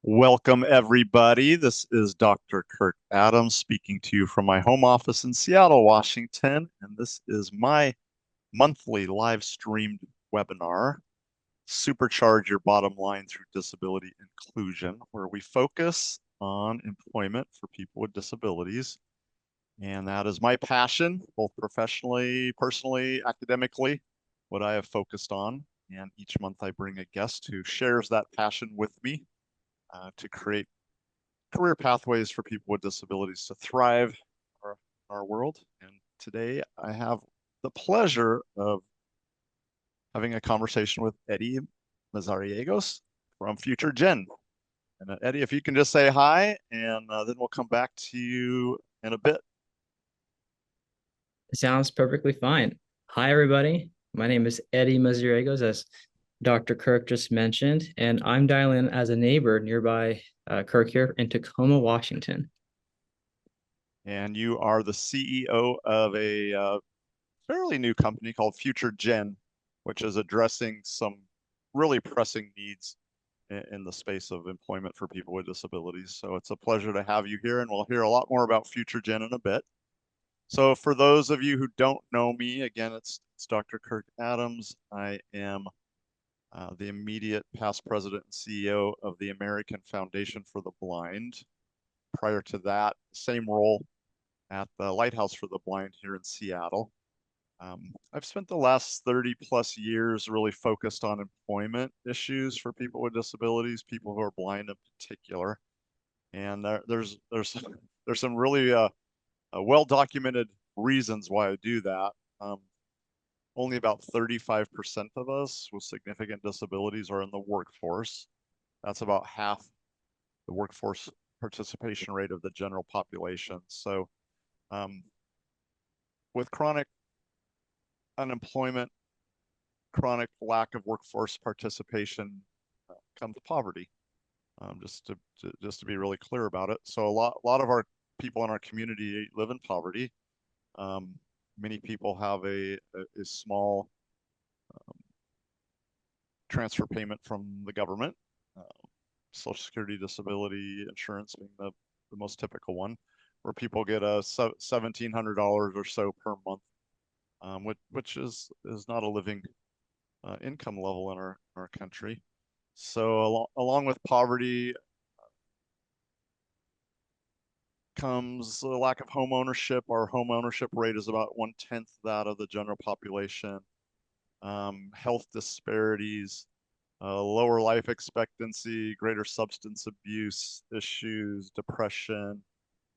Welcome, everybody. This is Dr. Kirk Adams speaking to you from my home office in Seattle, Washington. And this is my monthly live streamed webinar, Supercharge Your Bottom Line Through Disability Inclusion, where we focus on employment for people with disabilities. And that is my passion, both professionally, personally, academically, what I have focused on. And each month I bring a guest who shares that passion with me to create career pathways for people with disabilities to thrive in our world. And today I have the pleasure of having a conversation with Eddie Mazzariegos from Future Gen. And Eddie, if you can just say hi, and then we'll come back to you in a bit. Sounds perfectly fine. Hi, everybody. My name is Eddie Mazzariegos, as Dr. Kirk just mentioned, and I'm dialing in as a neighbor nearby Kirk here in Tacoma, Washington. And you are the CEO of a fairly new company called Future Gen, which is addressing some really pressing needs in the space of employment for people with disabilities. So it's a pleasure to have you here, and we'll hear a lot more about Future Gen in a bit. So for those of you who don't know me, again, it's Dr. Kirk Adams. I am the immediate past president and CEO of the American Foundation for the Blind. Prior to that, same role at the Lighthouse for the Blind here in Seattle. I've spent the last 30 plus years really focused on employment issues for people with disabilities, people who are blind in particular. And there's some really well-documented reasons why I do that. Only about 35% of us with significant disabilities are in the workforce. That's about half the workforce participation rate of the general population. So with chronic unemployment, chronic lack of workforce participation comes poverty. Just to be really clear about it. So a lot of our people in our community live in poverty. Many people have a small transfer payment from the government, Social Security, disability insurance being the most typical one, where people get a $1,700 or so per month, which is not a living income level in our country. So along with poverty comes a lack of home ownership. Our home ownership rate is about 1/10 that of the general population. Health disparities, lower life expectancy, greater substance abuse issues, depression,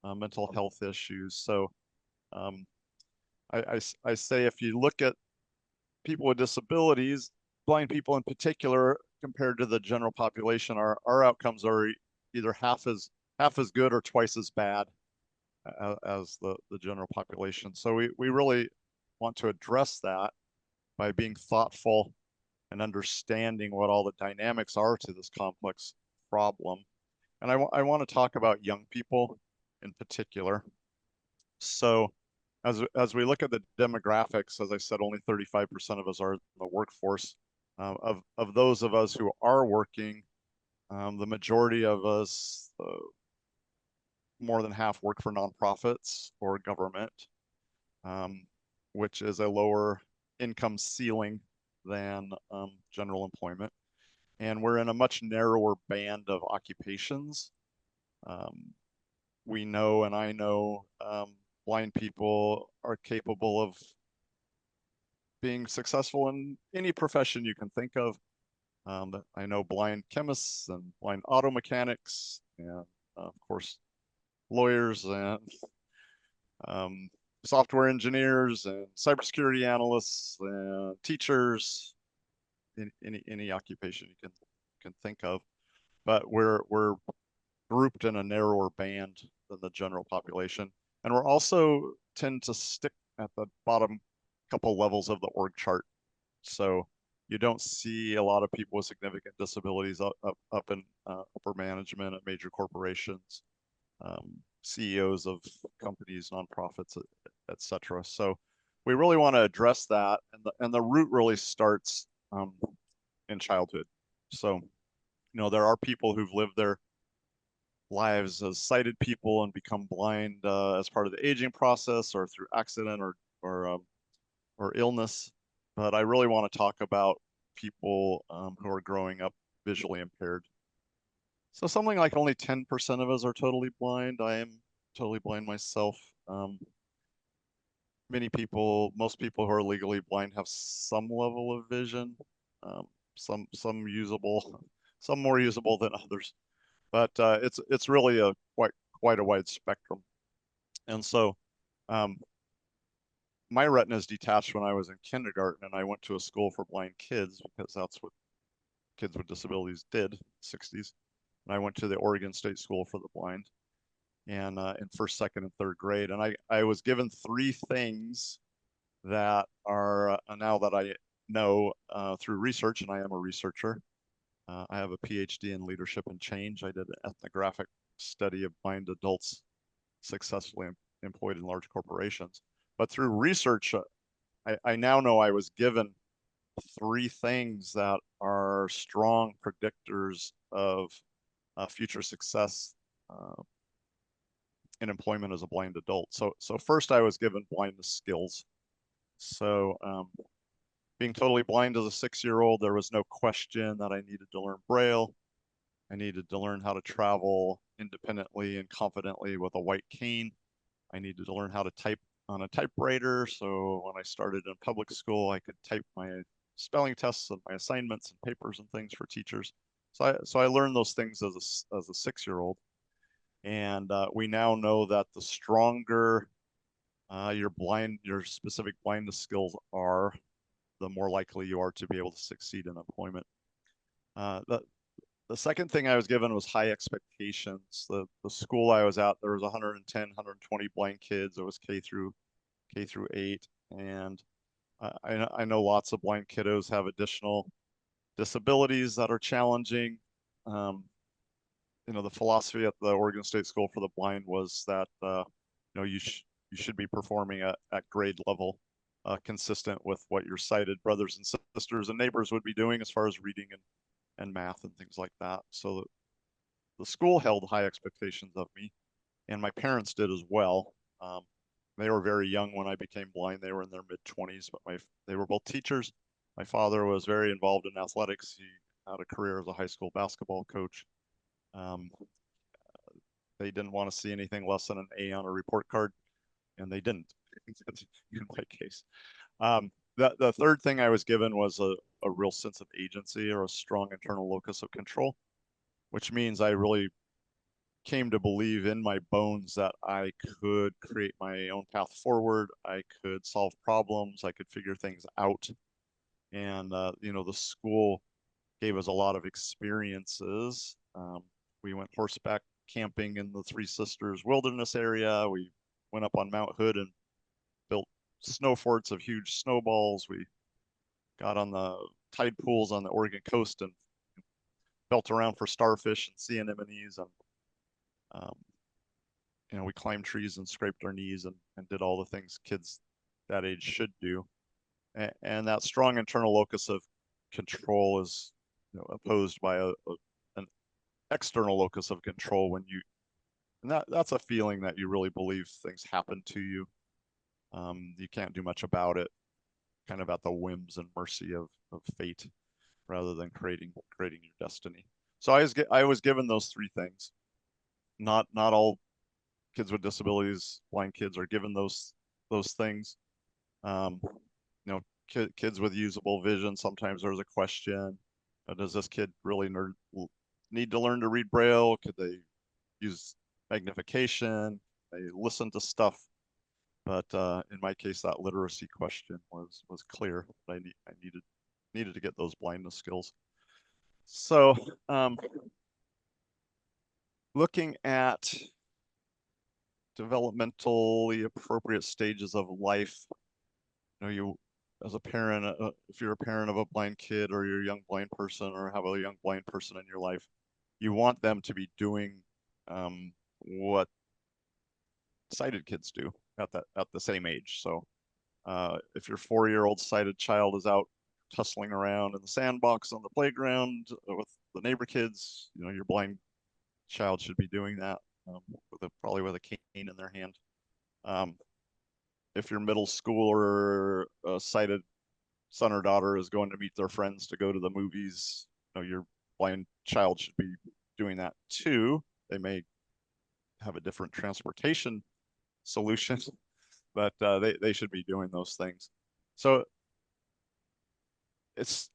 mental health issues. So I say if you look at people with disabilities, blind people in particular, compared to the general population, our outcomes are either half as good or twice as bad as the general population. So we really want to address that by being thoughtful and understanding what all the dynamics are to this complex problem. And I want to talk about young people in particular. So as we look at the demographics, as I said, only 35% of us are in the workforce. Of those of us who are working, the majority of us, more than half, work for nonprofits or government, which is a lower income ceiling than general employment. And we're in a much narrower band of occupations. We know, and I know, blind people are capable of being successful in any profession you can think of. I know blind chemists and blind auto mechanics, and of course, lawyers and software engineers and cybersecurity analysts and teachers, in any occupation you can think of. But we're grouped in a narrower band than the general population, and we're also tend to stick at the bottom couple levels of the org chart. So you don't see a lot of people with significant disabilities up in upper management at major corporations, CEOs of companies, nonprofits, etc. So we really want to address that, and the root really starts in childhood. So there are people who've lived their lives as sighted people and become blind as part of the aging process or through accident or illness. But I really want to talk about people who are growing up visually impaired. So something like only 10% of us are totally blind. I am totally blind myself. Most people who are legally blind have some level of vision, um, some usable, some more usable than others. But it's really a quite a wide spectrum. And so um, my retina is detached when I was in kindergarten, and I went to a school for blind kids because that's what kids with disabilities did in the 60s. And I went to the Oregon State School for the Blind, and in first, second, and third grade. And I was given three things that are now that I know through research, and I am a researcher. I have a PhD in leadership and change. I did an ethnographic study of blind adults successfully employed in large corporations. But through research, I now know I was given three things that are strong predictors of future success in employment as a blind adult. So first I was given blindness skills. So being totally blind as a 6-year-old, there was no question that I needed to learn Braille. I needed to learn how to travel independently and confidently with a white cane. I needed to learn how to type on a typewriter. So when I started in public school, I could type my spelling tests and my assignments and papers and things for teachers. So I learned those things as a 6-year-old. And we now know that the stronger your specific blindness skills are, the more likely you are to be able to succeed in employment. The second thing I was given was high expectations. The school I was at, there was 110, 120 blind kids. It was K through 8, and I know lots of blind kiddos have additional disabilities that are challenging. The philosophy at the Oregon State School for the Blind was that you should be performing at grade level, consistent with what your sighted brothers and sisters and neighbors would be doing as far as reading and math and things like that. So the school held high expectations of me, and my parents did as well. They were very young when I became blind. They were in their mid-20s, but they were both teachers. My father was very involved in athletics. He had a career as a high school basketball coach. Um, they didn't want to see anything less than an A on a report card, and they didn't in my case. The third thing I was given was a real sense of agency or a strong internal locus of control, which means I really came to believe in my bones that I could create my own path forward. I could solve problems. I could figure things out. And, the school gave us a lot of experiences. We went horseback camping in the Three Sisters Wilderness area. We went up on Mount Hood and built snow forts of huge snowballs. We got on the tide pools on the Oregon coast and felt around for starfish and sea anemones. And um, we climbed trees and scraped our knees and did all the things kids that age should do. And that strong internal locus of control is opposed by an external locus of control and that's a feeling that you really believe things happen to you. You can't do much about it, kind of at the whims and mercy of fate rather than creating your destiny. So I was given those three things. Not all kids with disabilities, blind kids, are given those things. Um, kids with usable vision, sometimes there's a question: does this kid really need to learn to read Braille? Could they use magnification? They listen to stuff. But in my case, that literacy question was clear. I needed to get those blindness skills. So looking at developmentally appropriate stages of life, you as a parent, if you're a parent of a blind kid or you're a young blind person or have a young blind person in your life, you want them to be doing what sighted kids do at the same age. So if your 4-year-old sighted child is out tussling around in the sandbox on the playground with the neighbor kids, your blind child should be doing that probably with a cane in their hand. Um, if your middle schooler sighted son or daughter is going to meet their friends to go to the movies, your blind child should be doing that too. They may have a different transportation solution, but they should be doing those things. So it's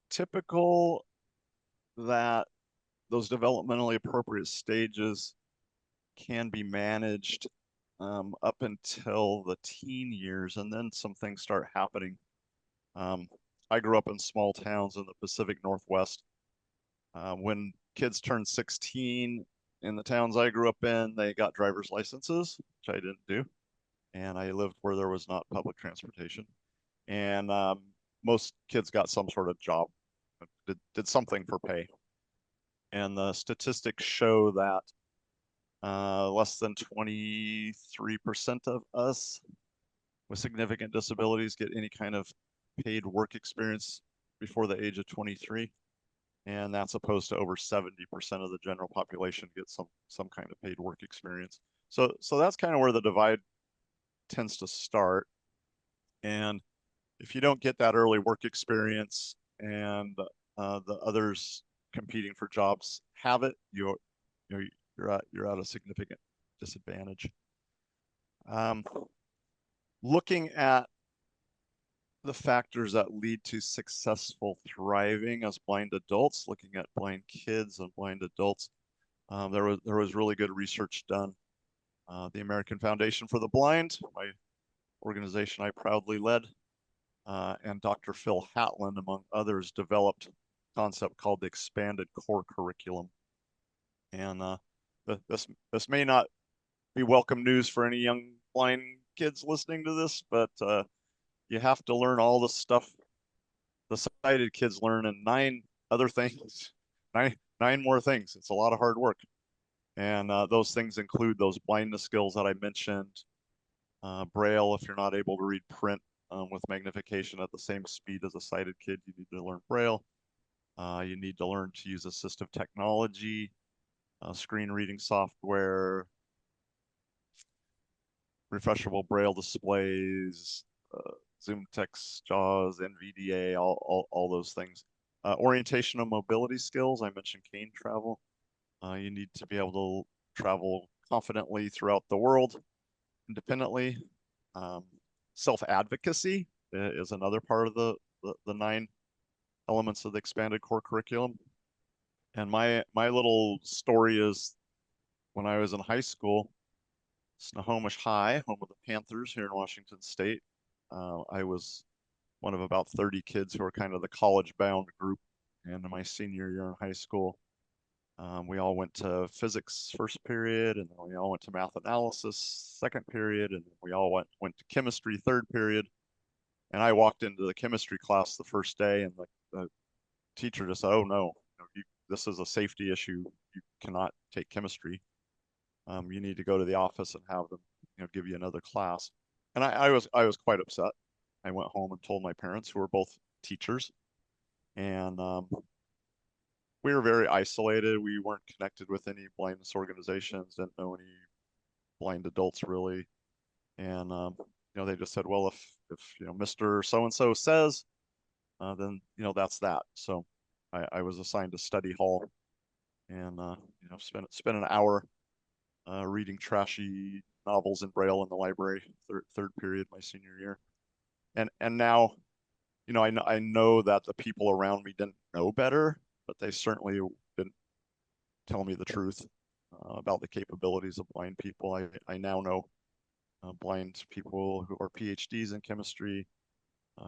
typical that those developmentally appropriate stages can be managed up until the teen years, and then some things start happening. I grew up in small towns in the Pacific Northwest. When kids turned 16 in the towns I grew up in, they got driver's licenses, which I didn't do. And I lived where there was not public transportation. And most kids got some sort of job, did something for pay. And the statistics show that less than 23% of us with significant disabilities get any kind of paid work experience before the age of 23. And that's opposed to over 70% of the general population gets some kind of paid work experience. So that's kind of where the divide tends to start. And if you don't get that early work experience and the others competing for jobs have it, you're at a significant disadvantage. Looking at the factors that lead to successful thriving as blind adults, looking at blind kids and blind adults, there was really good research done. The American Foundation for the Blind, my organization I proudly led, and Dr. Phil Hatlin, among others, developed a concept called the expanded core curriculum. And this may not be welcome news for any young blind kids listening to this, but you have to learn all the stuff the sighted kids learn and nine other things, nine more things. It's a lot of hard work. And those things include those blindness skills that I mentioned, Braille, if you're not able to read print with magnification at the same speed as a sighted kid, you need to learn Braille. You need to learn to use assistive technology, screen reading software, refreshable Braille displays, Zoom text, JAWS, NVDA, all those things. Orientation and mobility skills, I mentioned cane travel. You need to be able to travel confidently throughout the world independently. Self-advocacy is another part of the 9 elements of the expanded core curriculum. And my little story is when I was in high school, Snohomish High, home of the Panthers here in Washington State. I was one of about 30 kids who were kind of the college-bound group. And in my senior year in high school, we all went to physics first period, and then we all went to math analysis second period, and we all went to chemistry third period. And I walked into the chemistry class the first day, and the teacher just said, "Oh no, this is a safety issue. You cannot take chemistry. You need to go to the office and have them, give you another class." And I was quite upset. I went home and told my parents, who were both teachers, and we were very isolated. We weren't connected with any blindness organizations, didn't know any blind adults really. And they just said, well, if Mr. So-and-so says, then that's that. So I was assigned to study hall, and spent an hour reading trashy novels in Braille in the library, third period my senior year. And now, I know that the people around me didn't know better, but they certainly didn't tell me the truth about the capabilities of blind people. I now know blind people who are PhDs in chemistry,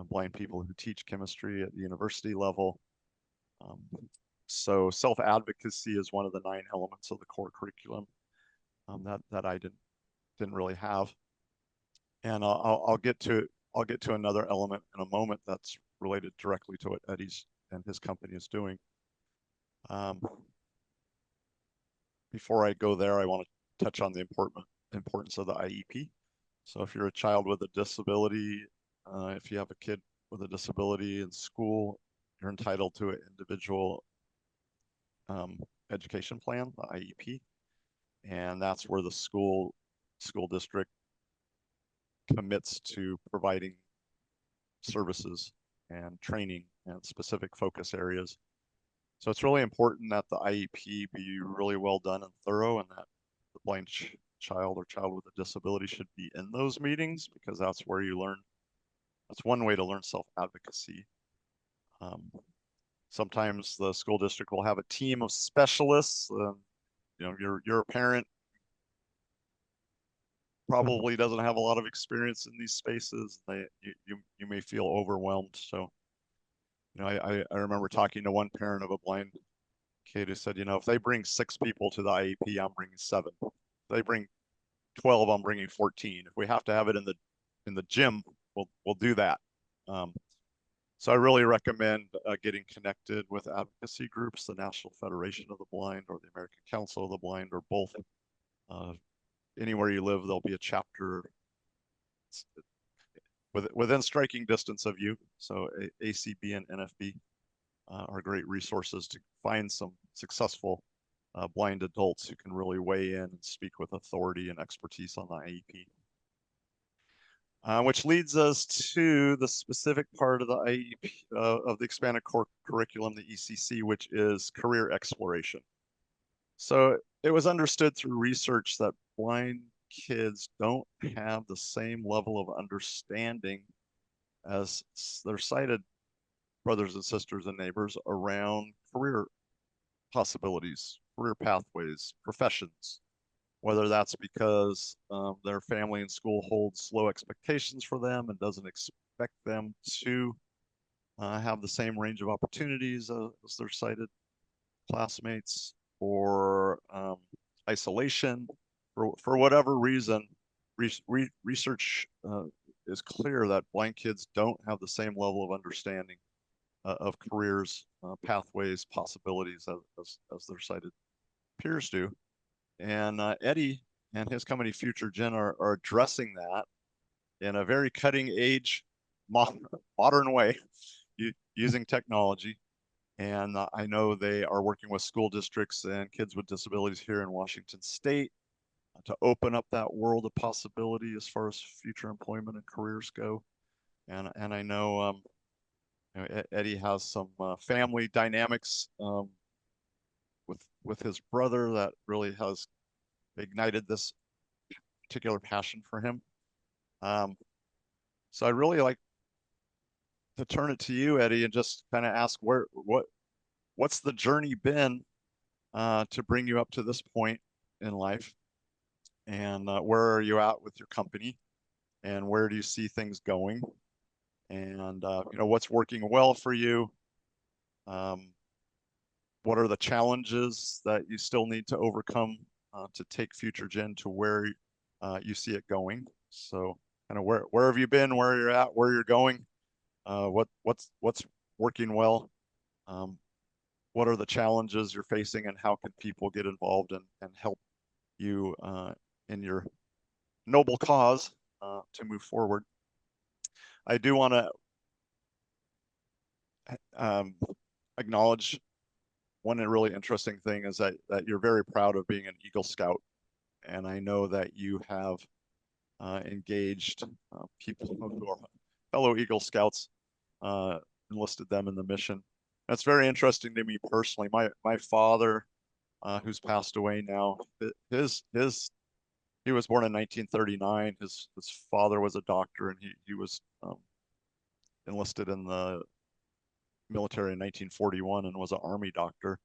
blind people who teach chemistry at the university level. So self-advocacy is one of the 9 elements of the core curriculum that I didn't really have. And I'll get to another element in a moment that's related directly to what Eddie's and his company is doing. Before I go there, I want to touch on the importance of the IEP. So if you're a child with a disability, if you have a kid with a disability in school, you're entitled to an individual education plan, the IEP, and that's where the school district commits to providing services and training and specific focus areas. So it's really important that the IEP be really well done and thorough, and that the blind child or child with a disability should be in those meetings, because that's where you learn. That's one way to learn self-advocacy. Sometimes the school district will have a team of specialists. You're a parent, probably doesn't have a lot of experience in these spaces. You may feel overwhelmed. So, I remember talking to one parent of a blind kid who said, if they bring 6 people to the IEP, I'm bringing 7. If they bring 12, I'm bringing 14. If we have to have it in the gym, we'll do that. So I really recommend getting connected with advocacy groups, the National Federation of the Blind or the American Council of the Blind, or both. Anywhere you live, there'll be a chapter within striking distance of you. So ACB and NFB are great resources to find some successful blind adults who can really weigh in and speak with authority and expertise on the IEP. Which leads us to the specific part of the IEP, of the expanded core curriculum, the ECC, which is career exploration. So it was understood through research that blind kids don't have the same level of understanding as their sighted brothers and sisters and neighbors around career possibilities, career pathways, professions, whether that's because their family and school holds low expectations for them and doesn't expect them to have the same range of opportunities as their sighted classmates, or isolation, for whatever reason. Research is clear that blind kids don't have the same level of understanding of careers, pathways, possibilities as their sighted peers do. And Eddie and his company Future Gen are addressing that in a very cutting edge, modern way, using technology. And I know they are working with school districts and kids with disabilities here in Washington State to open up that world of possibility as far as future employment and careers go. And I know, Eddie has some family dynamics with his brother that really has ignited this particular passion for him. So I'd really like to turn it to you, Eddie, and just kind of ask what's the journey been to bring you up to this point in life, and where are you at with your company, and where do you see things going, and what's working well for you, what are the challenges that you still need to overcome to take Future Gen to where you see it going. So kind of where have you been, where you're at, where you're going, what's working well, what are the challenges you're facing, and how can people get involved and help you in your noble cause to move forward. I do want to acknowledge one really interesting thing is that you're very proud of being an Eagle Scout, and I know that you have engaged people who are fellow Eagle Scouts, enlisted them in the mission. That's very interesting to me personally. My father, who's passed away now, he was born in 1939. His father was a doctor, and he was enlisted in the military in 1941 and was an Army doctor,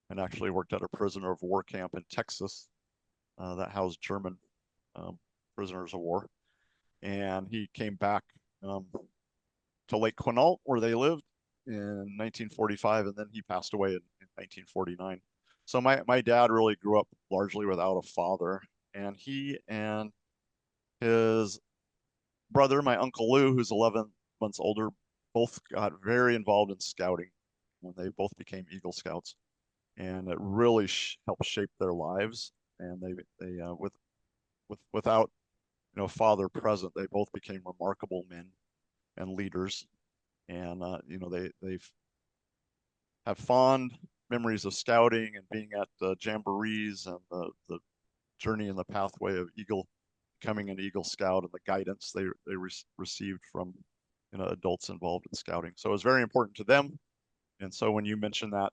and actually worked at a prisoner of war camp in Texas that housed German prisoners of war. And he came back to Lake Quinault, where they lived, in 1945, and then he passed away in 1949. So my dad really grew up largely without a father, and he and his brother, my Uncle Lou, who's 11 months older, both got very involved in scouting when they both became Eagle Scouts, and it really helped shape their lives. And they without father present, they both became remarkable men and leaders. And they have fond memories of scouting and being at the jamborees and the journey and the pathway of becoming an Eagle Scout and the guidance they received from adults involved in scouting. So it was very important to them. And so when you mentioned that,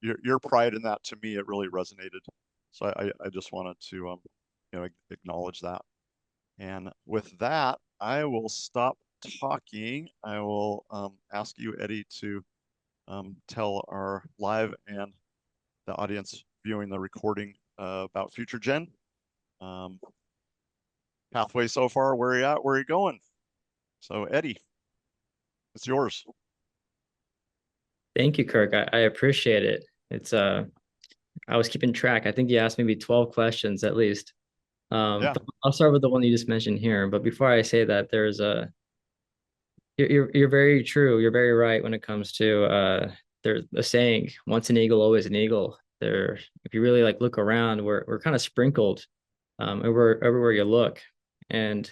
your pride in that, to me, it really resonated. So I just wanted to acknowledge that. And with that, I will stop talking. I will ask you, Eddie, to tell our live and the audience viewing the recording about Future Gen. Pathway so far, where are you at? Where are you going? So Eddie, it's yours. Thank you, Kirk. I appreciate it. It's I was keeping track. I think you asked maybe 12 questions at least. Yeah. But I'll start with the one you just mentioned here. But before I say that, there's a you're very true. You're very right when it comes to there's a saying, once an eagle, always an eagle. There, if you really like look around, we're kind of sprinkled everywhere you look. And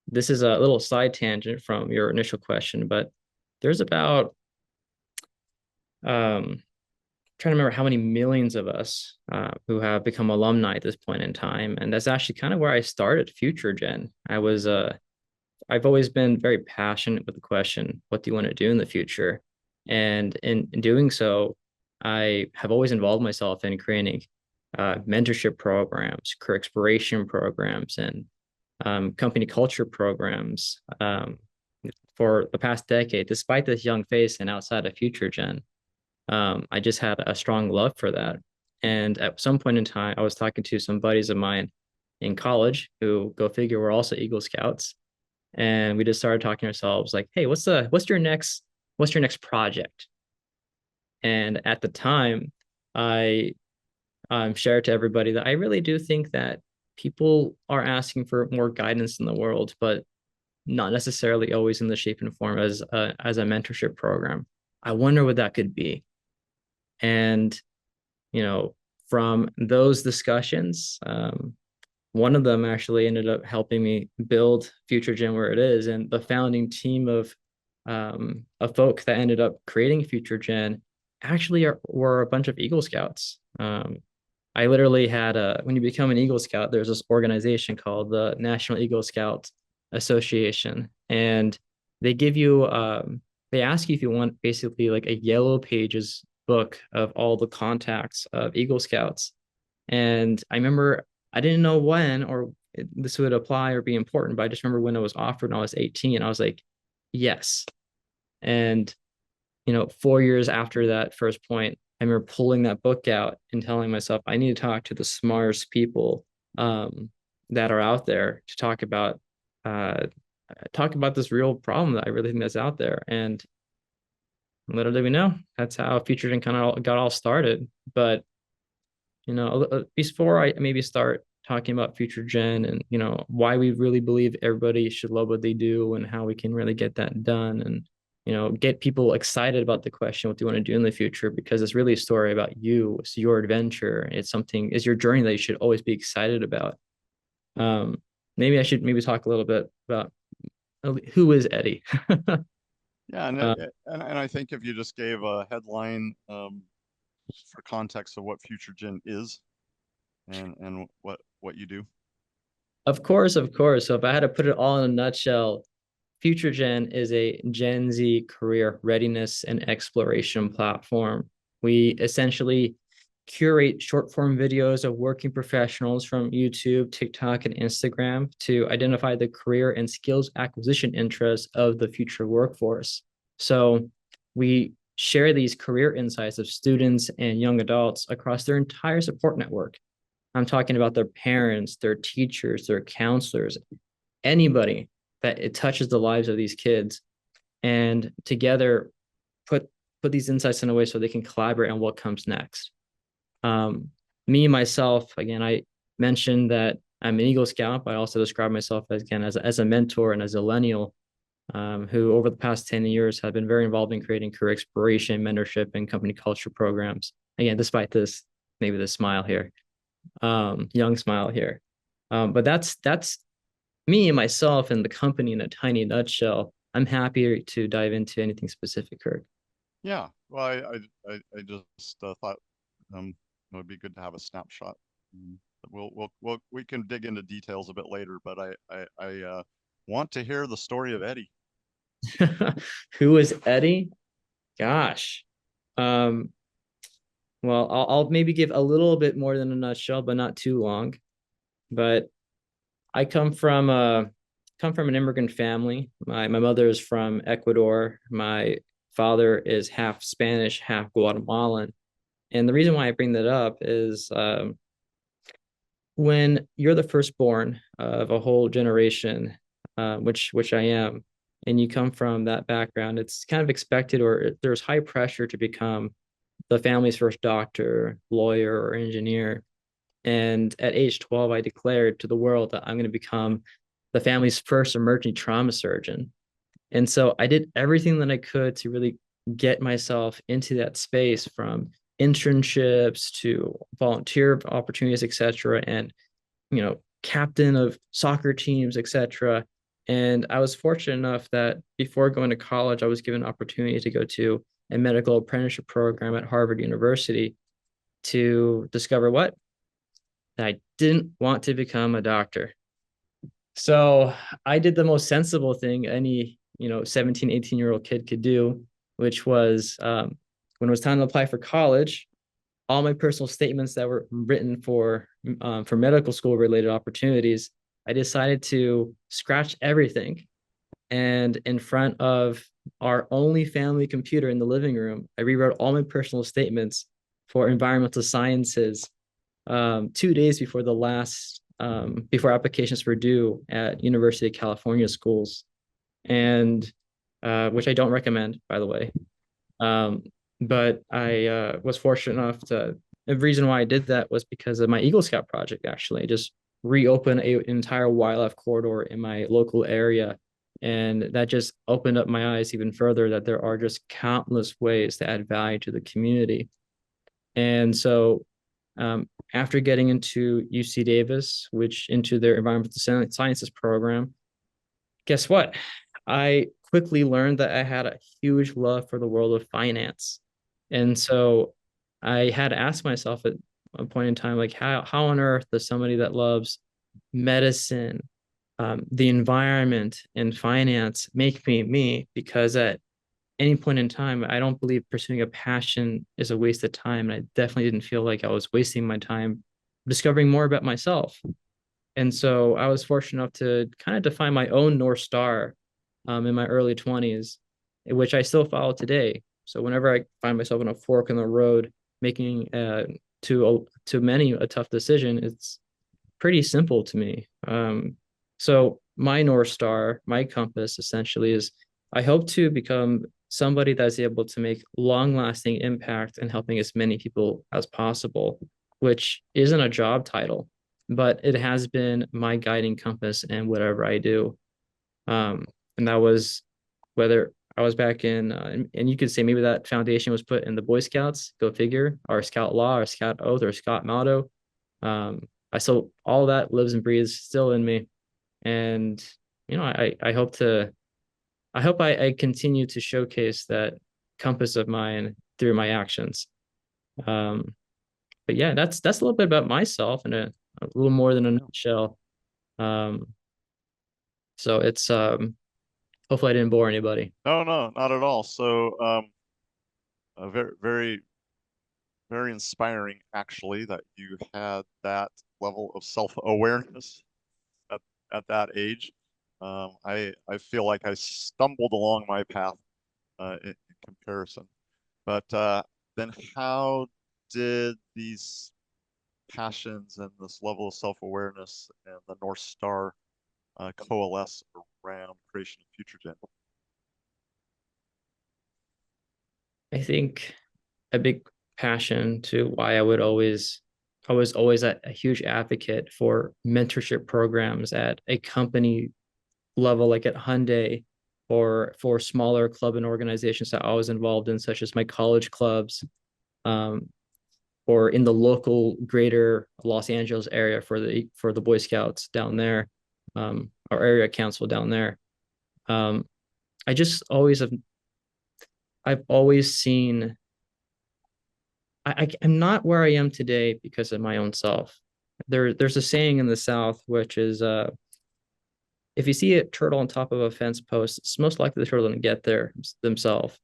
this is a little side tangent from your initial question, but there's about trying to remember how many millions of us who have become alumni at this point in time. And that's actually kind of where I started Future Gen. I've always been very passionate with the question, what do you want to do in the future? And in doing so, I have always involved myself in creating mentorship programs, career exploration programs, and company culture programs for the past decade, despite this young face and outside of Future Gen. I just had a strong love for that. And at some point in time, I was talking to some buddies of mine in college who, go figure, were also Eagle Scouts. And we just started talking to ourselves like, hey, what's your next project? And at the time, I shared to everybody that I really do think that people are asking for more guidance in the world, but not necessarily always in the shape and form as a mentorship program. I wonder what that could be. And from those discussions, one of them actually ended up helping me build Future Gen where it is, and the founding team of folk that ended up creating Future Gen actually were a bunch of Eagle Scouts. I literally had when you become an Eagle Scout, there's this organization called the National Eagle Scout Association, and they give you they ask you if you want basically like a yellow pages book of all the contacts of Eagle Scouts. And I remember I didn't know when or this would apply or be important, but I just remember when it was offered and I was 18, I was like, yes. And 4 years after that first point, I remember pulling that book out and telling myself, I need to talk to the smartest people that are out there to talk about this real problem that I really think that's out there. And little did we know, that's how Future Gen kind of got all started. But before I maybe start talking about Future Gen and why we really believe everybody should love what they do and how we can really get that done, and get people excited about the question, what do you want to do in the future? Because it's really a story about you. It's your adventure. It's your journey that you should always be excited about. Maybe I should talk a little bit about who is Eddie. Yeah, and I think if you just gave a headline for context of what Future Gen is and what you do. Of course. So if I had to put it all in a nutshell, Future Gen is a Gen Z career readiness and exploration platform. We essentially curate short form videos of working professionals from YouTube, TikTok, and Instagram to identify the career and skills acquisition interests of the future workforce. So we share these career insights of students and young adults across their entire support network. I'm talking about their parents, their teachers, their counselors, anybody that it touches the lives of these kids, and together put these insights in a way so they can collaborate on what comes next. Me, myself, again, I mentioned that I'm an Eagle Scout, but I also describe myself as a mentor and as a millennial who over the past 10 years have been very involved in creating career exploration, mentorship, and company culture programs. Again, despite maybe this smile here, young smile here. But that's me and myself and the company in a tiny nutshell. I'm happy to dive into anything specific, Kirk. Yeah, well, I just thought it would be good to have a snapshot. Mm, we can dig into details a bit later, but I want to hear the story of Eddie. Who is Eddie? Gosh. Um, well, I'll maybe give a little bit more than a nutshell, but not too long. But I come from an immigrant family. My mother is from Ecuador. My father is half Spanish, half Guatemalan. And the reason why I bring that up is when you're the firstborn of a whole generation, which I am, and you come from that background, it's kind of expected, or there's high pressure to become the family's first doctor, lawyer, or engineer. And at age 12, I declared to the world that I'm going to become the family's first emergency trauma surgeon. And so I did everything that I could to really get myself into that space, from internships to volunteer opportunities, etc. And, captain of soccer teams, etc. And I was fortunate enough that before going to college, I was given an opportunity to go to a medical apprenticeship program at Harvard University to discover what? That I didn't want to become a doctor. So I did the most sensible thing any, 17, 18-year-old kid could do, which was when it was time to apply for college, all my personal statements that were written for medical school related opportunities, I decided to scratch everything. And in front of our only family computer in the living room, I rewrote all my personal statements for environmental sciences 2 days before the last before applications were due at University of California schools, and which I don't recommend, by the way. Um, but I was fortunate enough to. The reason why I did that was because of my Eagle Scout project. Actually, I just reopened an entire wildlife corridor in my local area, and that just opened up my eyes even further that there are just countless ways to add value to the community. And so after getting into UC Davis, which into their environmental sciences program, guess what? I quickly learned that I had a huge love for the world of finance. And so I had to ask myself at a point in time, like, how on earth does somebody that loves medicine, the environment, and finance make me me? Because at any point in time, I don't believe pursuing a passion is a waste of time. And I definitely didn't feel like I was wasting my time discovering more about myself. And so I was fortunate enough to kind of define my own North Star in my early 20s, which I still follow today. So whenever I find myself on a fork in the road, making to many a tough decision, it's pretty simple to me. So my North Star, my compass essentially is I hope to become somebody that's able to make long lasting impact and helping as many people as possible, which isn't a job title, but it has been my guiding compass in whatever I do. And that was whether I was back and you could say maybe that foundation was put in the Boy Scouts, go figure, our Scout Law, our Scout Oath, or Scout Motto. Um, I still all that lives and breathes still in me, and I hope I continue to showcase that compass of mine through my actions. Um, but yeah, that's a little bit about myself and a little more than a nutshell. Um, so it's hopefully I didn't bore anybody. No, no, not at all. So, very, very, very inspiring, actually, that you had that level of self-awareness at at that age. I feel like I stumbled along my path in comparison. But then how did these passions and this level of self-awareness and the North Star coalesce around creation of FutureGen? I think a big passion to why I was always a huge advocate for mentorship programs at a company level, like at Hyundai, or for smaller club and organizations that I was involved in, such as my college clubs, um, or in the local greater Los Angeles area for the Boy Scouts down there, our area council down there. I just always have I've always seen I'm not where I am today because of my own self. There's a saying in the South which is if you see a turtle on top of a fence post, it's most likely the turtle didn't get there themselves.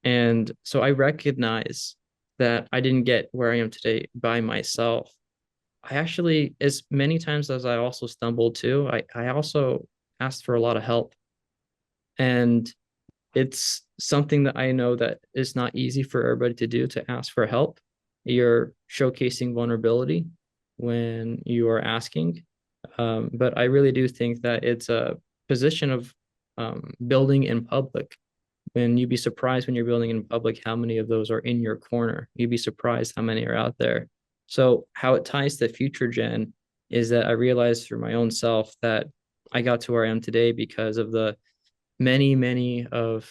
And so I recognize that I didn't get where I am today by myself. I actually, as many times as I also stumbled too, I also asked for a lot of help. And it's something that I know that is not easy for everybody to do, to ask for help. You're showcasing vulnerability when you are asking. But I really do think that it's a position of building in public. When you'd be surprised when you're building in public how many of those are in your corner. You'd be surprised how many are out there. So how it ties to future gen is that I realized through my own self that I got to where I am today because of the many of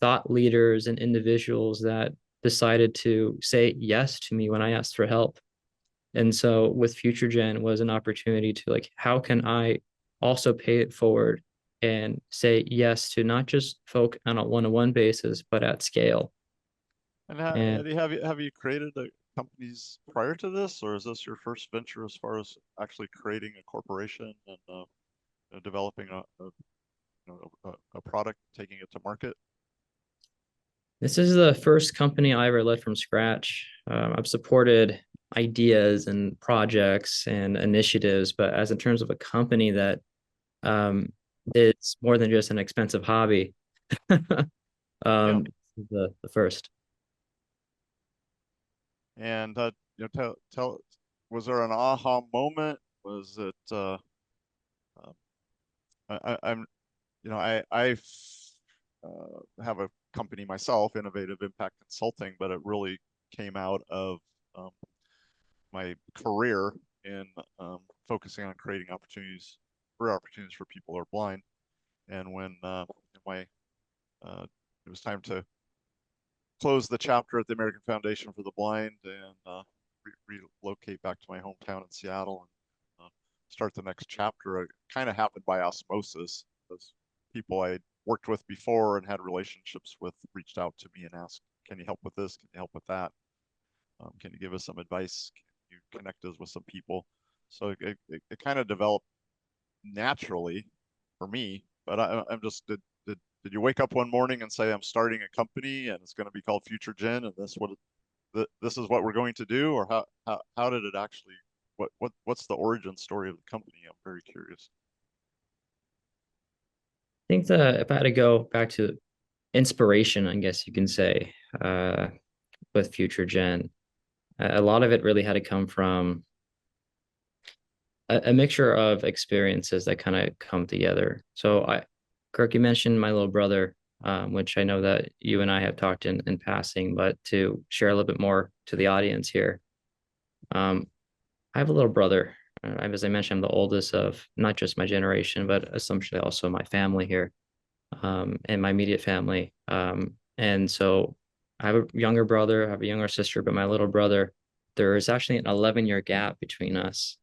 thought leaders and individuals that decided to say yes to me when I asked for help. And so with future gen was an opportunity to like, how can I also pay it forward and say yes to not just folk on a one-on-one basis, but at scale. And And Eddie, have you created companies prior to this, or is this your first venture as far as actually creating a corporation and developing a product, taking it to market? this is the first company I ever led from scratch. I've supported ideas and projects and initiatives, but as in terms of a company that it's more than just an expensive hobby. Yeah. The first. And was there an aha moment? Was it um, I'm have a company myself, Innovative Impact Consulting, but it really came out of um, my career in focusing on creating career opportunities for people who are blind. And when my it was time to close the chapter at the American Foundation for the Blind and relocate back to my hometown in Seattle and start the next chapter, it kind of happened by osmosis. Those people I worked with before and had relationships with reached out to me and asked, "Can you help with this? Can you help with that? Can you give us some advice? Can you connect us with some people?" So it kind of developed naturally for me. But I'm just did you wake up one morning and say I'm starting a company and it's going to be called Future Gen and this is what we're going to do, or how did it actually what's the origin story of the company? I'm very curious. I think that if I had to go back to inspiration, I guess you can say, with future gen, a lot of it really had to come from a mixture of experiences that kind of come together. So Kirk, you mentioned my little brother, which I know that you and I have talked in passing, but to share a little bit more to the audience here, I have a little brother. As I mentioned, I'm the oldest of not just my generation, but essentially also my family here, and my immediate family. And so I have a younger brother, I have a younger sister, but my little brother, there is actually an 11-year gap between us,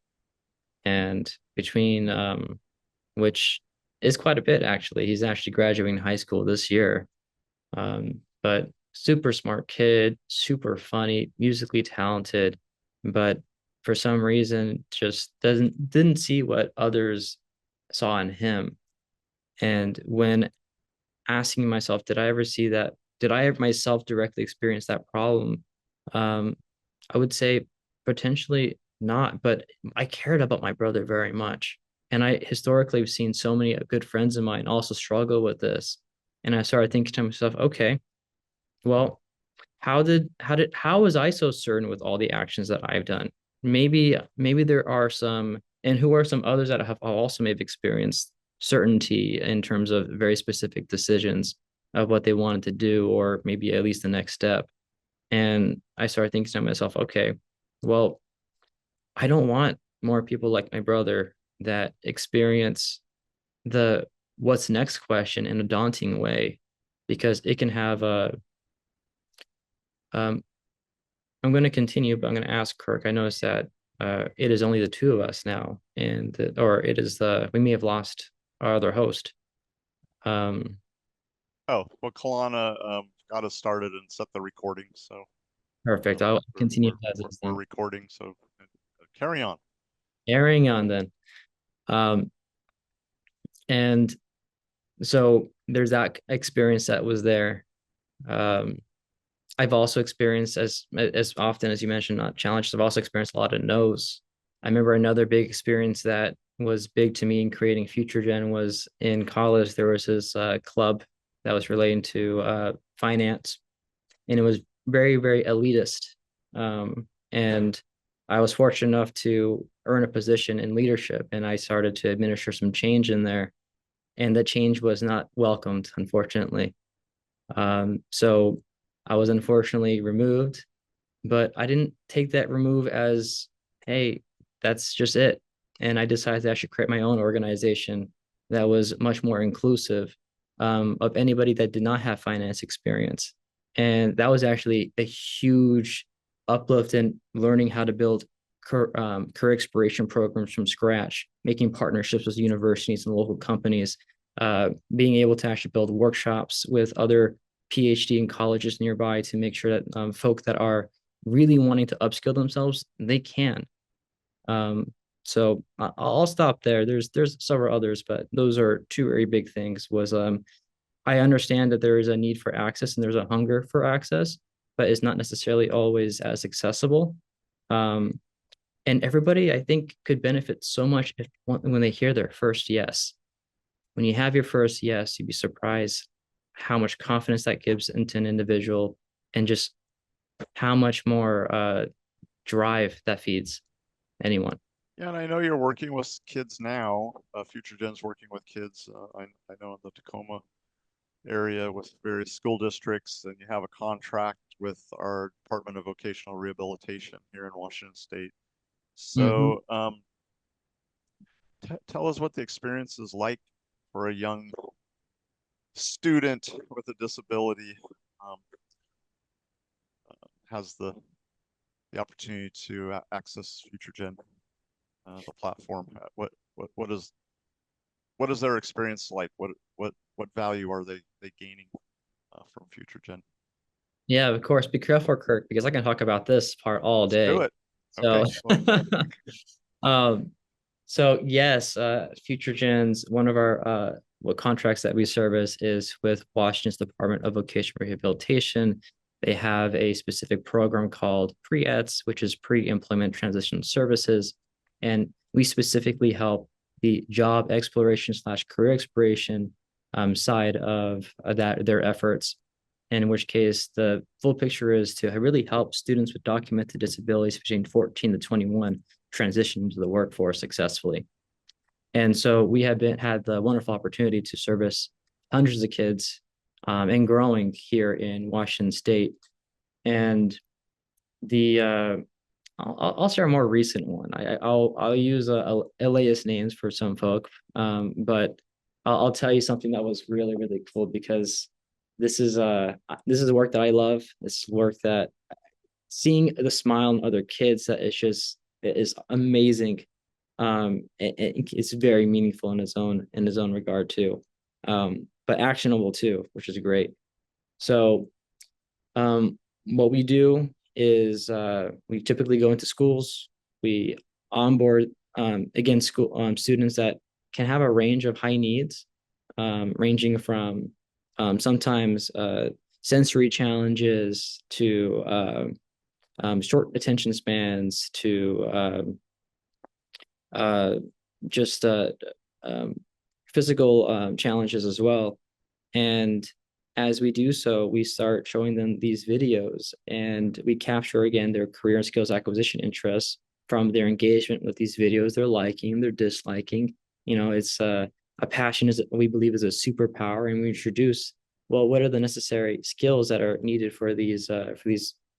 and between which is quite a bit actually. He's actually graduating high school this year. But super smart kid, super funny, musically talented, but for some reason just didn't see what others saw in him. And when asking myself, did I ever see that? Did I ever myself directly experience that problem? Um, I would say potentially not, but I cared about my brother very much. And I historically have seen so many good friends of mine also struggle with this. And I started thinking to myself, okay, well, how was I so certain with all the actions that I've done? Maybe there are some, and who are some others that have also maybe experienced certainty in terms of very specific decisions of what they wanted to do, or maybe at least the next step. And I started thinking to myself, okay, well, I don't want more people like my brother that experience the what's next question in a daunting way, because it can have a um, I'm going to continue, but I'm going to ask Kirk. I noticed that it is only the two of us now, and or it is we may have lost our other host. Um, Oh, well, Kalana, got us started and set the recording. So Perfect. I'll continue as is we're then. recording. So carry on. Carrying on then. Um, and so there's that experience that was there. Um, I've also experienced as often as you mentioned, not challenges. I've also experienced a lot of no's. I remember another big experience that was big to me in creating Future Gen was in college. There was this club that was relating to finance, and it was very, very elitist. And I was fortunate enough to earn a position in leadership, and I started to administer some change in there, and that change was not welcomed, unfortunately. So I was unfortunately removed, but I didn't take that remove as, hey, that's just it. And I decided to actually create my own organization that was much more inclusive of anybody that did not have finance experience. And that was actually a huge uplift in learning how to build career exploration programs from scratch, making partnerships with universities and local companies, being able to actually build workshops with other PhD and colleges nearby to make sure that folk that are really wanting to upskill themselves, they can. So I'll stop there. There's several others, but those are two very big things. Was I understand that there is a need for access and there's a hunger for access, but it's not necessarily always as accessible. Um, and everybody, I think, could benefit so much if when they hear their first yes. When you have your first yes, you'd be surprised how much confidence that gives into an individual and just how much more drive that feeds anyone. Yeah, and I know you're working with kids now. Future Gen's working with kids. I know in the Tacoma area with various school districts, and you have a contract with our Department of Vocational Rehabilitation here in Washington State. Mhm. So tell us what the experience is like for a young student with a disability um, has the opportunity to access Future Gen, the platform. What is what is their experience like? What value are they gaining from Future Gen? Yeah, of course. Be careful, Kirk, because I can talk about this part all Let's do day. it. So, Okay. Well, um, so yes, Future Gen's one of our what contracts that we service is with Washington's Department of Vocational Rehabilitation. They have a specific program called Pre-ETS, which is Pre-Employment Transition Services, and we specifically help the job exploration slash career exploration side of that their efforts, in which case the full picture is to really help students with documented disabilities between 14 to 21 transition into the workforce successfully. And so we have had the wonderful opportunity to service hundreds of kids and growing here in Washington State. And the I'll share a more recent one. I'll use alias names for some folk, but I'll tell you something that was really really cool because this is work that I love. This is work that seeing the smile on other kids that it is amazing. It's very meaningful in its own regard too, but actionable too, which is great. So what we do is we typically go into schools. We onboard again school students that can have a range of high needs, ranging from sometimes sensory challenges to short attention spans to uh, just um, physical challenges as well. And as we do so, we start showing them these videos and we capture again their career and skills acquisition interests from their engagement with these videos, their liking, their disliking. You know, it's a passion is we believe is a superpower, and we introduce well, what are the necessary skills that are needed for these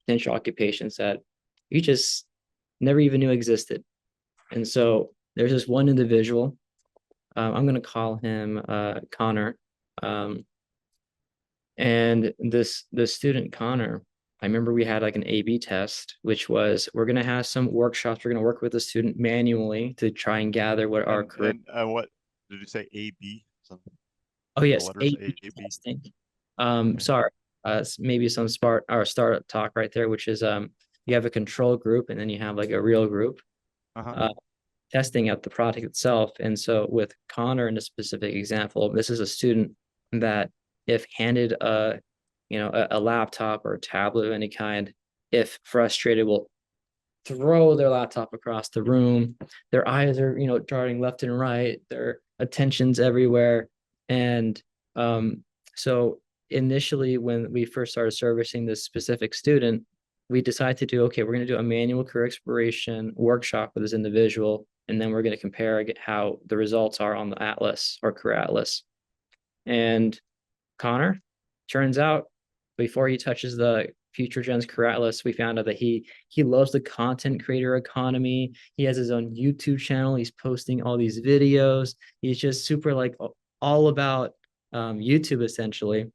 potential occupations that you just never even knew existed. And so there's this one individual. I'm going to call him Connor. Um, and this student Connor, I remember we had like an A/B test, which was we're going to have some workshops. We're going to work with the student manually to try and gather what our career. and what did you say? A B? Oh The yes, letters A/B A B. testing. Okay. Sorry. maybe some startup talk right there, which is you have a control group and then you have like a real group Uh-huh. uh, testing out the product itself. And so with Connor in a specific example, this is a student that if handed a laptop or a tablet of any kind, if frustrated, will throw their laptop across the room. Their eyes are, darting left and right. Their attention's everywhere. And so initially, when we first started servicing this specific student, we decided to do, okay, we're going to do a manual career exploration workshop with this individual, and then we're going to compare how the results are on the Atlas or Career Atlas. And Connor, turns out before he touches the Future Gen's Career Atlas, we found out that he loves the content creator economy. He has his own YouTube channel. He's posting all these videos. He's just super like all about YouTube essentially.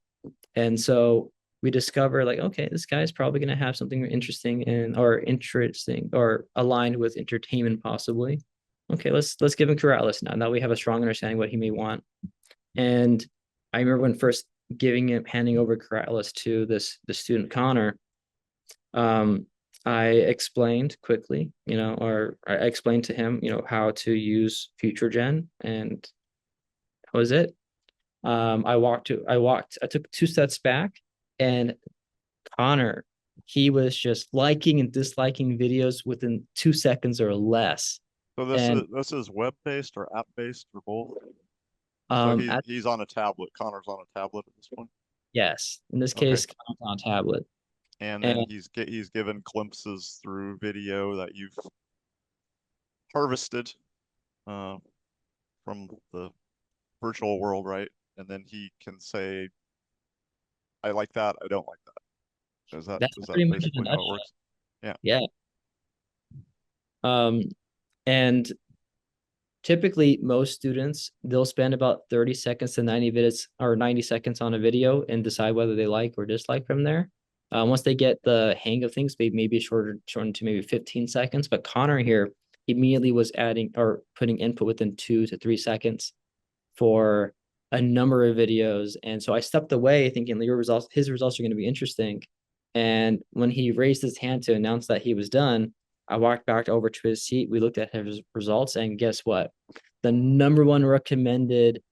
And so we discover like, okay, this guy's probably going to have something interesting or aligned with entertainment possibly. Okay, let's give him Career Atlas now. Now we have a strong understanding what he may want. And I remember when first handing over Career Atlas to the student Connor, I explained quickly, or I explained to him, how to use Future Gen, and that was it. I took 2 steps back, and Connor, he was just liking and disliking videos within 2 seconds or less. So And this is web-based or app-based or both? So um, at, he's on a tablet. Connor's on a tablet at this point. yes, in this Okay. case, Connor's on a tablet. And then And he's given glimpses through video that you've harvested uh, from the virtual world, right? And then he can say, I like that, I don't like that. that's Is that pretty much in a basically how it nutshell. works? Yeah. Yeah. Um, and typically most students, they'll spend about 30 seconds to 90 minutes or 90 seconds on a video and decide whether they like or dislike from there. Once they get the hang of things, maybe shortened to maybe 15 seconds. But Connor here immediately was adding or putting input within 2 to 3 seconds for a number of videos. And so I stepped away thinking his results are going to be interesting. And when he raised his hand to announce that he was done, I walked back over to his seat. We looked at his results, and guess what? The number one recommended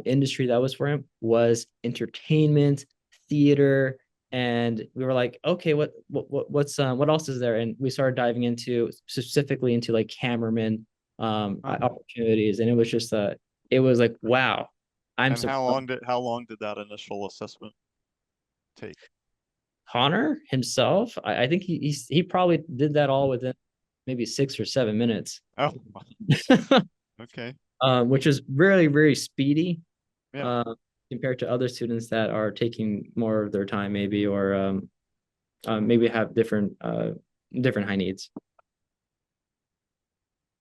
industry that was for him was entertainment, theater, and we were like, okay, what else is there? And we started diving into specifically into like cameraman opportunities, and it was like, wow, I'm And surprised. how long did that initial assessment take? Connor himself, I think he probably did that all within maybe 6 or 7 minutes, Oh, okay. which is really, very speedy Yeah. uh, compared to other students that are taking more of their time, maybe, or maybe have different high needs.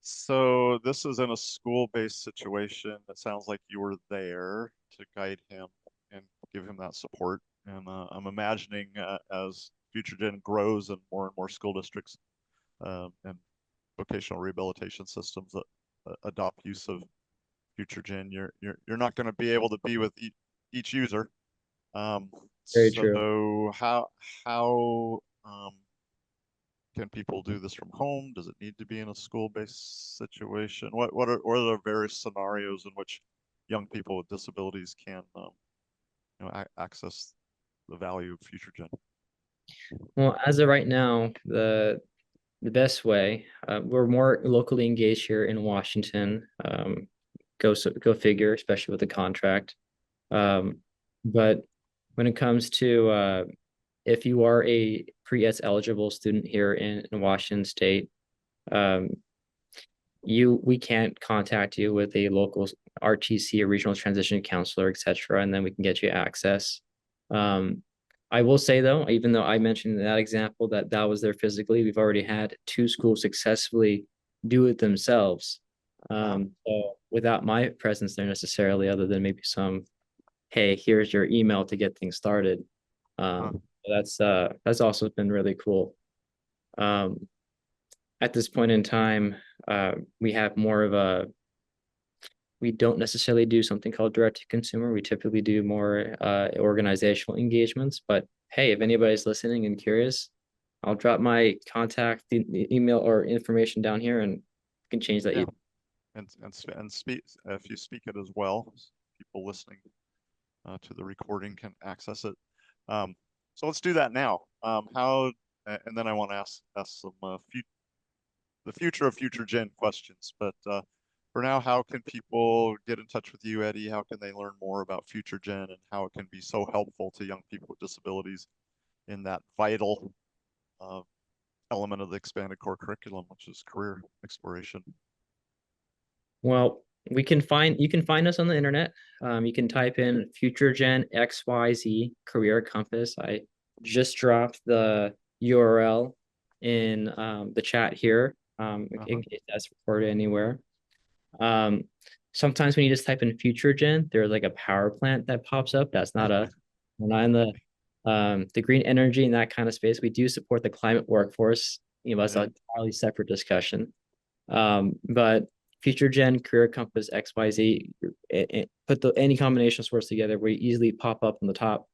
So this is in a school-based situation. It sounds like you were there to guide him and give him that support. And I'm imagining as Future Gen grows and more school districts and vocational rehabilitation systems that adopt use of Future Gen, you're not going to be able to be with each user. Um, Very true. so how can people do this from home? Does it need to be in a school-based situation? What are the various scenarios in which young people with disabilities can access the value of Future Gen? Well, as of right now, the best way, we're more locally engaged here in Washington. Go figure, especially with the contract. But when it comes to if you are a pre-S eligible student here in Washington State, um, we can't contact you with a local RTC or regional transition counselor, etc., and then we can get you access. Um, I will say though, even though I mentioned in that example that was there physically, we've already had 2 schools successfully do it themselves. So without my presence there necessarily, other than maybe some, hey, here's your email to get things started. Uh, That's also been really cool. Um, at this point in time, we have more of we don't necessarily do something called direct to consumer. We typically do more organizational engagements. But hey, if anybody's listening and curious, I'll drop my contact email or information down here, and you can change that. Yeah, and speak if you speak it as well, people listening to the recording can access it. So let's do that now. And then I want to ask some the future of future gen questions. But for now, how can people get in touch with you, Eddie? How can they learn more about future gen and how it can be so helpful to young people with disabilities in that vital uh, element of the expanded core curriculum, which is career exploration? Well, you can find us on the internet. You can type in Future Gen XYZ Career Compass. I just dropped the URL in the chat here, in case that's recorded anywhere. Sometimes when you just type in Future Gen, there's like a power plant that pops up. That's not a we're not in the green energy and that kind of space. We do support the climate workforce. That's Yeah. a entirely separate discussion. But Future Gen Career Compass XYZ, put any combination of words together where you easily pop up on the top.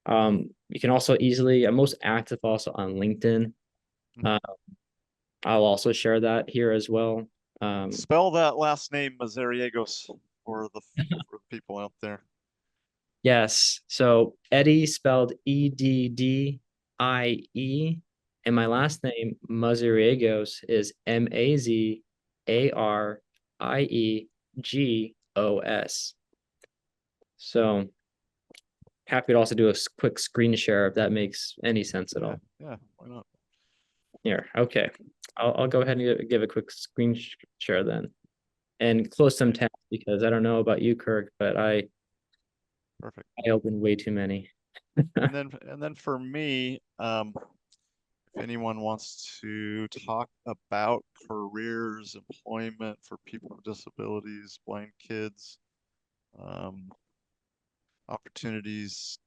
You can also easily, I'm most active also on LinkedIn. I'll also share that here as well. Spell that last name, Mazzariegos, for the people out there. Yes. So Eddie spelled Eddie, and my last name Mazzariegos is Mariegos. So happy to also do a quick screen share if that makes any sense at all. Yeah, why not? Here, okay. I'll go ahead and give a quick screen share then, and close some tabs because I don't know about you, Kirk, but Perfect. I opened way too many. and then for me, if anyone wants to talk about careers, employment for people with disabilities, blind kids, opportunities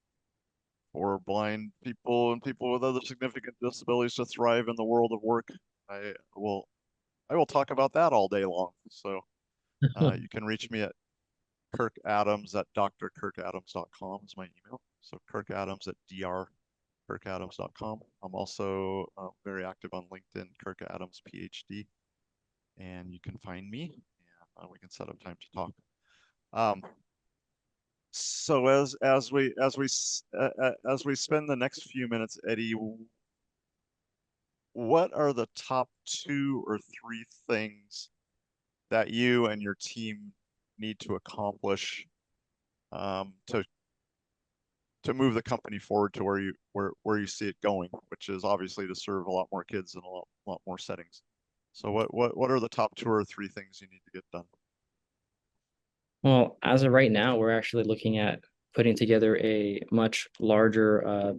for blind people and people with other significant disabilities to thrive in the world of work, I will talk about that all day long. So you can reach me at Kirk Adams at drkirkadams.com is my email. So Kirk Adams at drkirkadams.com. I'm also very active on LinkedIn, Kirk Adams PhD, and you can find me and we can set up time to talk. So as we spend the next few minutes, Eddie, what are the top 2 or 3 things that you and your team need to accomplish to move the company forward to where you see it going, which is obviously to serve a lot more kids in a lot more settings. So what are the top 2 or 3 things you need to get done? Well, as of right now, we're actually looking at putting together a much larger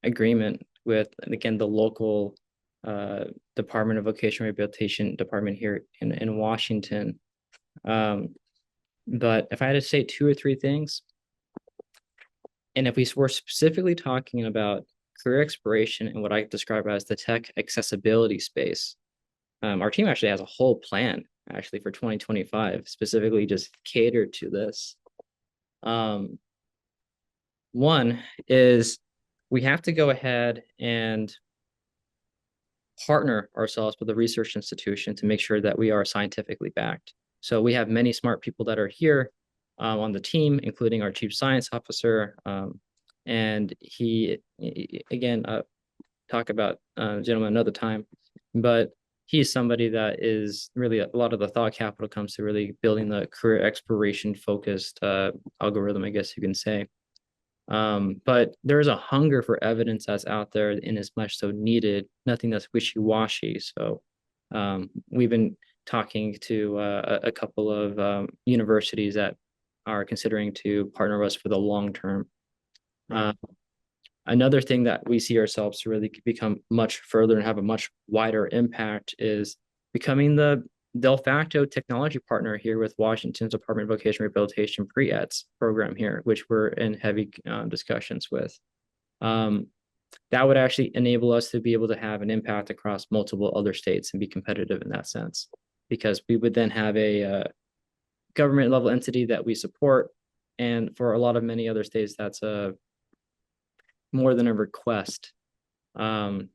agreement with, again, the local Department of Vocational Rehabilitation department here in Washington. But if I had to say 2 or 3 things, and if we were specifically talking about career exploration and what I describe as the tech accessibility space, our team actually has a whole plan actually for 2025, specifically just catered to this. One is we have to go ahead and partner ourselves with a research institution to make sure that we are scientifically backed. So we have many smart people that are here on the team, including our chief science officer. And he, again, talk about gentleman another time, but he's somebody that is really a lot of the thought capital comes to really building the career exploration focused algorithm, I guess you can say. But there's a hunger for evidence that's out there in as much so needed, nothing that's wishy-washy. So we've been talking to a couple of universities that are considering to partner us for the long term. Right. Another thing that we see ourselves to really become much further and have a much wider impact is becoming the de facto technology partner here with Washington's Department of Vocational Rehabilitation pre-ETS program here, which we're in heavy discussions with. That would actually enable us to be able to have an impact across multiple other states and be competitive in that sense, because we would then have a government level entity that we support. And for a lot of many other states, that's a more than a request.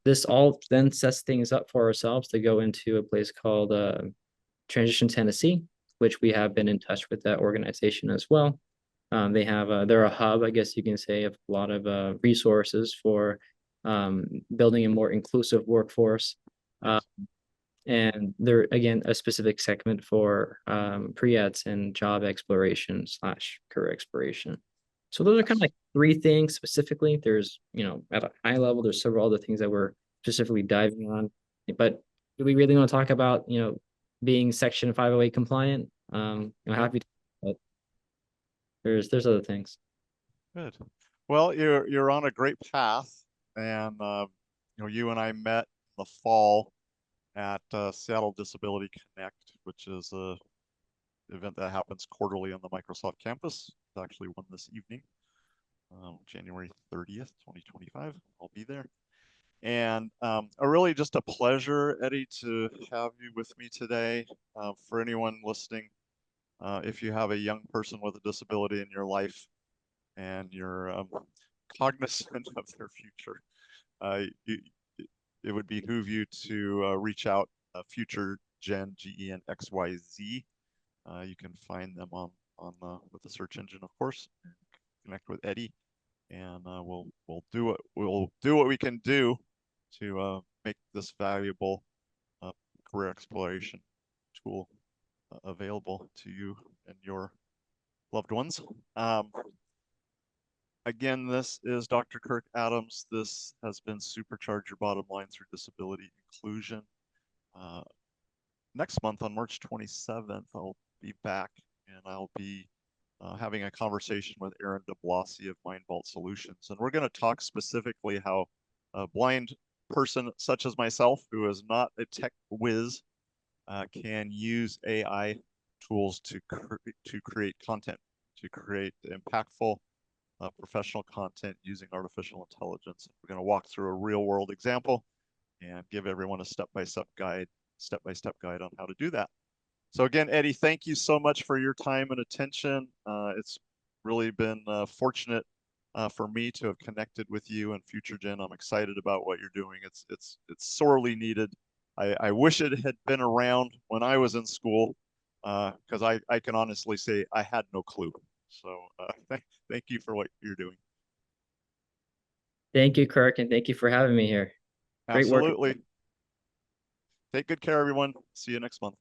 This all then sets things up for ourselves to go into a place called Transition Tennessee, which we have been in touch with that organization as well. They're a hub, I guess you can say, of a lot of resources for building a more inclusive workforce. And they're, again, a specific segment for pre-eds and job exploration / career exploration. So those are kind of like three things specifically. There's, at a high level, there's several other things that we're specifically diving on. But do we really want to talk about, being Section 508 compliant? Happy to, but there's other things. Good. Well, you're on a great path, and you and I met in the fall at Seattle Disability Connect, which is a event that happens quarterly on the Microsoft campus. It's actually one this evening, January 30th, 2025. I'll be there. And really just a pleasure, Eddie, to have you with me today. For anyone listening, if you have a young person with a disability in your life and you're cognizant of their future, it would behoove you to reach out, Future Gen, GENXYZ. You can find them on with the search engine, of course. Connect with Eddie, and we'll do what we can do to make this valuable career exploration tool available to you and your loved ones. Again, this is Dr. Kirk Adams. This has been Supercharge Your Bottom Line Through Disability Inclusion. Next month on March 27th, I'll be back and I'll be having a conversation with Aaron DeBlasi of MindVault Solutions. And we're going to talk specifically how a blind person such as myself, who is not a tech whiz, can use AI tools to create content, to create impactful professional content using artificial intelligence. We're going to walk through a real world example and give everyone a step-by-step guide on how to do that. So again, Eddie, thank you so much for your time and attention. It's really been fortunate for me to have connected with you and Future Gen. I'm excited about what you're doing. It's sorely needed. I wish it had been around when I was in school, because I can honestly say I had no clue. So thank you for what you're doing. Thank you, Kirk, and thank you for having me here. Great work. Absolutely. Take good care, everyone. See you next month.